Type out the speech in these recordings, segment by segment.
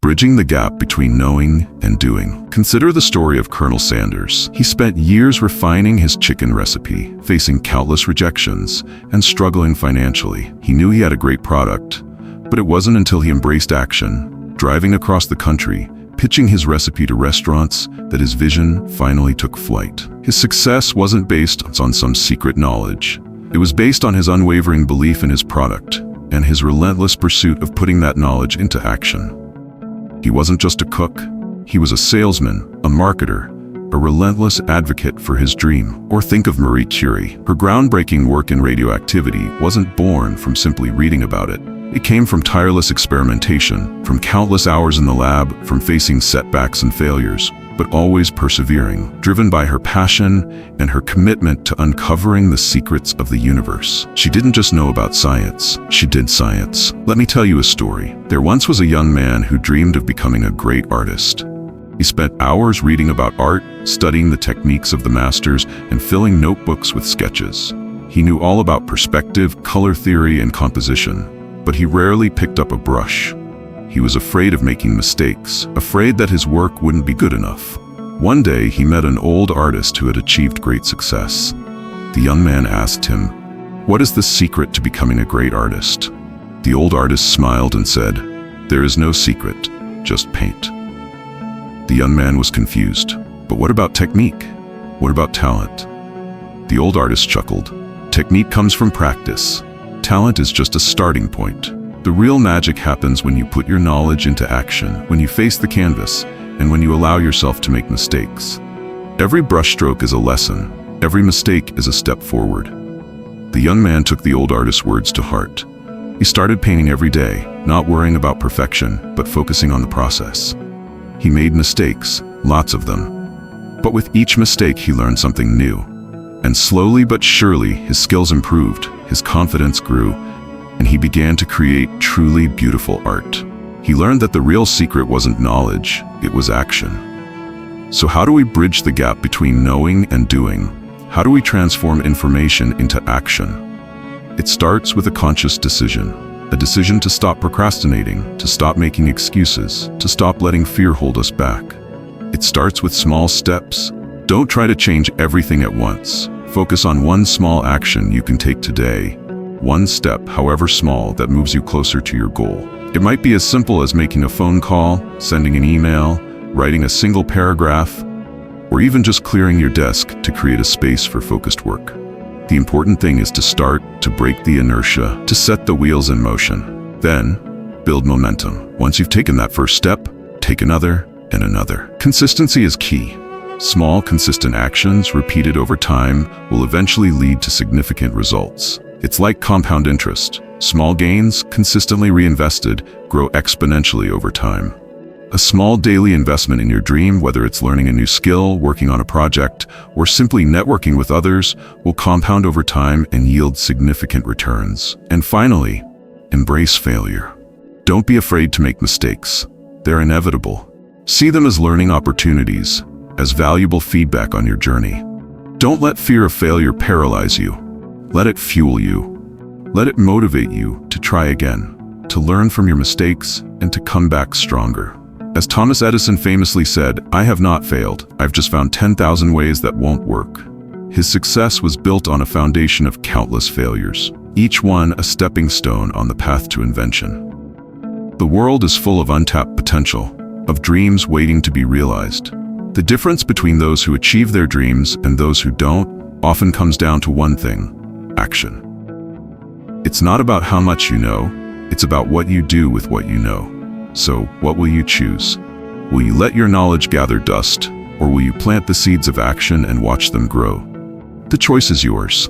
Bridging the gap between knowing and doing. Consider the story of Colonel Sanders. He spent years refining his chicken recipe, facing countless rejections, and struggling financially. He knew he had a great product, but it wasn't until he embraced action, driving across the country, pitching his recipe to restaurants, that his vision finally took flight. His success wasn't based on some secret knowledge. It was based on his unwavering belief in his product and his relentless pursuit of putting that knowledge into action. He wasn't just a cook. He was a salesman, a marketer, a relentless advocate for his dream. Or think of Marie Curie. Her groundbreaking work in radioactivity wasn't born from simply reading about it. It came from tireless experimentation, from countless hours in the lab, from facing setbacks and failures, but always persevering, driven by her passion and her commitment to uncovering the secrets of the universe. She didn't just know about science, she did science. Let me tell you a story. There once was a young man who dreamed of becoming a great artist. He spent hours reading about art, studying the techniques of the masters, and filling notebooks with sketches. He knew all about perspective, color theory, and composition, but he rarely picked up a brush. He was afraid of making mistakes, afraid that his work wouldn't be good enough. One day, he met an old artist who had achieved great success. The young man asked him, "What is the secret to becoming a great artist?" The old artist smiled and said, "There is no secret, just paint." The young man was confused. But what about technique? What about talent? The old artist chuckled. Technique comes from practice. Talent is just a starting point. The real magic happens when you put your knowledge into action, when you face the canvas, and when you allow yourself to make mistakes. Every brushstroke is a lesson. Every mistake is a step forward. The young man took the old artist's words to heart. He started painting every day, not worrying about perfection, but focusing on the process. He made mistakes, lots of them. But with each mistake, he learned something new. And slowly but surely, his skills improved, his confidence grew, and he began to create truly beautiful art. He learned that the real secret wasn't knowledge, it was action. So how do we bridge the gap between knowing and doing? How do we transform information into action? It starts with a conscious decision. A decision to stop procrastinating, to stop making excuses, to stop letting fear hold us back. It starts with small steps. Don't try to change everything at once. Focus on one small action you can take today. One step, however small, that moves you closer to your goal. It might be as simple as making a phone call, sending an email, writing a single paragraph, or even just clearing your desk to create a space for focused work. The important thing is to start, to break the inertia, to set the wheels in motion. Then, build momentum. Once you've taken that first step, take another and another. Consistency is key. Small, consistent actions repeated over time will eventually lead to significant results. It's like compound interest. Small gains, consistently reinvested, grow exponentially over time. A small daily investment in your dream, whether it's learning a new skill, working on a project, or simply networking with others, will compound over time and yield significant returns. And finally, embrace failure. Don't be afraid to make mistakes. They're inevitable. See them as learning opportunities, as valuable feedback on your journey. Don't let fear of failure paralyze you. Let it fuel you. Let it motivate you to try again, to learn from your mistakes, and to come back stronger. As Thomas Edison famously said, "I have not failed. I've just found 10,000 ways that won't work." His success was built on a foundation of countless failures, each one a stepping stone on the path to invention. The world is full of untapped potential, of dreams waiting to be realized. The difference between those who achieve their dreams and those who don't often comes down to one thing: action. It's not about how much you know, it's about what you do with what you know. So, what will you choose? Will you let your knowledge gather dust, or will you plant the seeds of action and watch them grow? The choice is yours.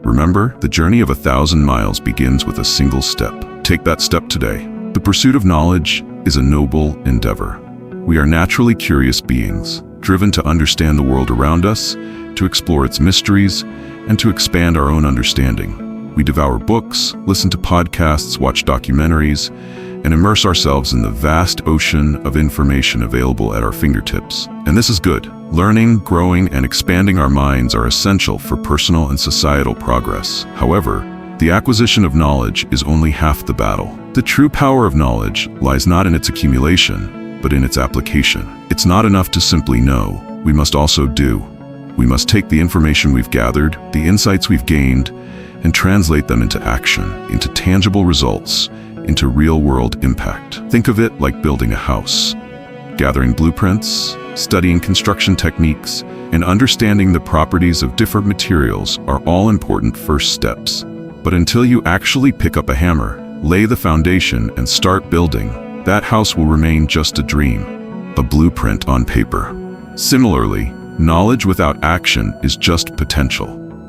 Remember, the journey of 1,000 miles begins with a single step. Take that step today. The pursuit of knowledge is a noble endeavor. We are naturally curious beings, driven to understand the world around us, to explore its mysteries, and to expand our own understanding. We devour books, listen to podcasts, watch documentaries, and immerse ourselves in the vast ocean of information available at our fingertips. And this is good. Learning, growing, and expanding our minds are essential for personal and societal progress. However, The acquisition of knowledge is only half the battle. The true power of knowledge lies not in its accumulation, but in its application. It's not enough to simply know. We must also do. We must take the information we've gathered, the insights we've gained, and translate them into action, into tangible results, into real-world impact. Think of it like building a house. Gathering blueprints, studying construction techniques, and understanding the properties of different materials are all important first steps. But until you actually pick up a hammer, lay the foundation, and start building, that house will remain just a dream, a blueprint on paper. Similarly, knowledge without action is just potential,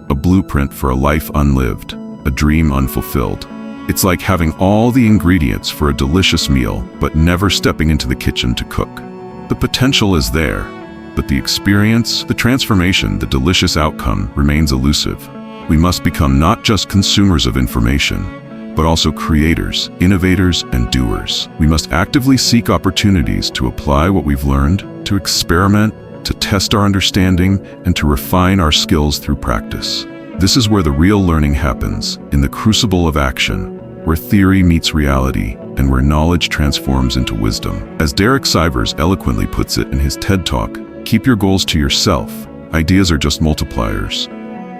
a blueprint for a life unlived, a dream unfulfilled. It's like having all the ingredients for a delicious meal, but never stepping into the kitchen to cook. The potential is there, but the experience, the transformation, the delicious outcome remains elusive. We must become not just consumers of information, but also creators, innovators, and doers. We must actively seek opportunities to apply what we've learned, to experiment, to test our understanding, and to refine our skills through practice. This is where the real learning happens, in the crucible of action, where theory meets reality, and where knowledge transforms into wisdom. As Derek Sivers eloquently puts it in his TED Talk, keep your goals to yourself. Ideas are just multipliers.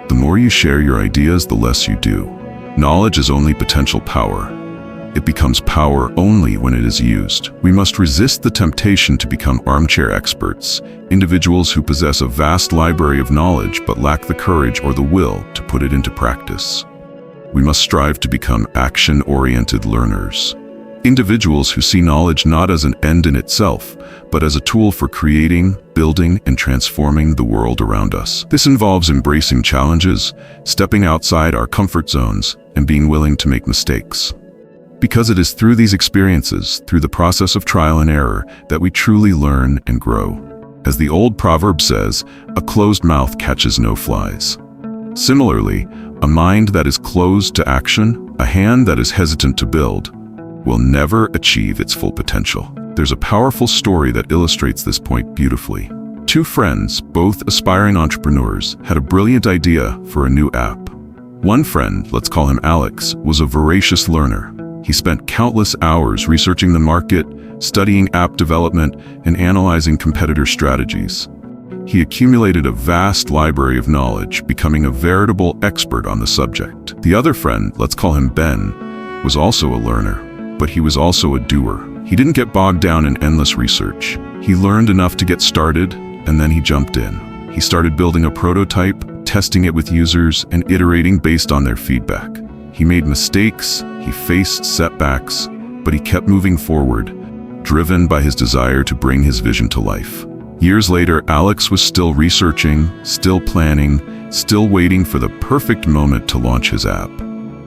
The more you share your ideas, the less you do. Knowledge is only potential power. It becomes power only when it is used. We must resist the temptation to become armchair experts, individuals who possess a vast library of knowledge but lack the courage or the will to put it into practice. We must strive to become action-oriented learners, individuals who see knowledge not as an end in itself, but as a tool for creating, building, and transforming the world around us. This involves embracing challenges, stepping outside our comfort zones, and being willing to make mistakes. Because it is through these experiences, through the process of trial and error, that we truly learn and grow. As the old proverb says, a closed mouth catches no flies. Similarly, a mind that is closed to action, a hand that is hesitant to build, will never achieve its full potential. There's a powerful story that illustrates this point beautifully. Two friends, both aspiring entrepreneurs, had a brilliant idea for a new app. One friend, let's call him Alex, was a voracious learner. He spent countless hours researching the market, studying app development, and analyzing competitor strategies. He accumulated a vast library of knowledge, becoming a veritable expert on the subject. The other friend, let's call him Ben, was also a learner, but he was also a doer. He didn't get bogged down in endless research. He learned enough to get started, and then he jumped in. He started building a prototype, testing it with users, and iterating based on their feedback. He made mistakes, he faced setbacks, but he kept moving forward, driven by his desire to bring his vision to life. Years later, Alex was still researching, still planning, still waiting for the perfect moment to launch his app.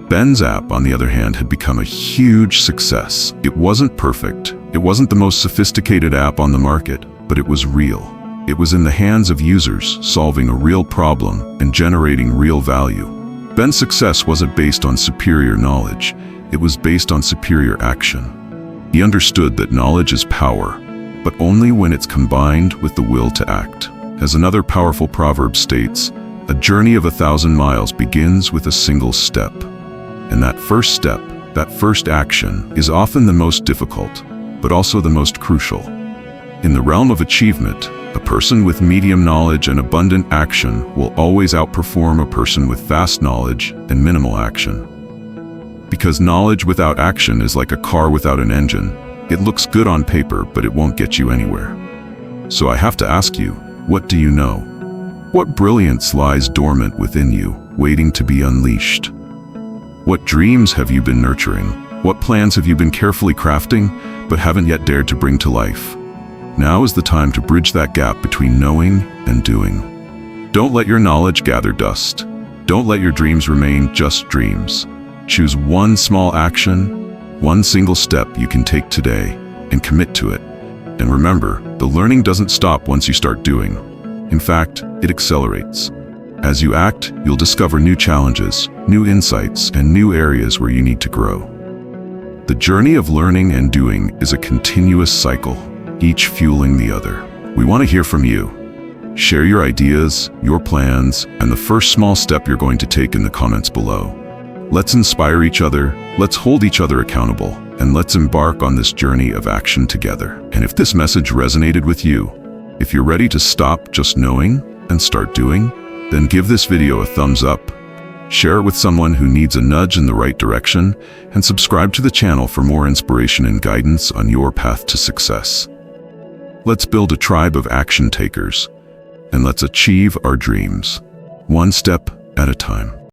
Ben's app, on the other hand, had become a huge success. It wasn't perfect. It wasn't the most sophisticated app on the market, but it was real. It was in the hands of users, solving a real problem and generating real value. Ben's success wasn't based on superior knowledge. It was based on superior action. He understood that knowledge is power, but only when it's combined with the will to act. As another powerful proverb states, a journey of 1,000 miles begins with a single step. And that first step, that first action, is often the most difficult, but also the most crucial. In the realm of achievement, a person with medium knowledge and abundant action will always outperform a person with vast knowledge and minimal action. Because knowledge without action is like a car without an engine. It looks good on paper, but it won't get you anywhere. So I have to ask you, what do you know? What brilliance lies dormant within you, waiting to be unleashed? What dreams have you been nurturing? What plans have you been carefully crafting, but haven't yet dared to bring to life? Now is the time to bridge that gap between knowing and doing. Don't let your knowledge gather dust. Don't let your dreams remain just dreams. Choose one small action, one single step you can take today, and commit to it. And remember, the learning doesn't stop once you start doing. In fact, it accelerates. As you act, you'll discover new challenges, new insights, and new areas where you need to grow. The journey of learning and doing is a continuous cycle, each fueling the other. We want to hear from you. Share your ideas, your plans, and the first small step you're going to take in the comments below. Let's inspire each other, let's hold each other accountable, and let's embark on this journey of action together. And if this message resonated with you, if you're ready to stop just knowing and start doing, then give this video a thumbs up, share it with someone who needs a nudge in the right direction, and subscribe to the channel for more inspiration and guidance on your path to success. Let's build a tribe of action takers, and let's achieve our dreams, one step at a time.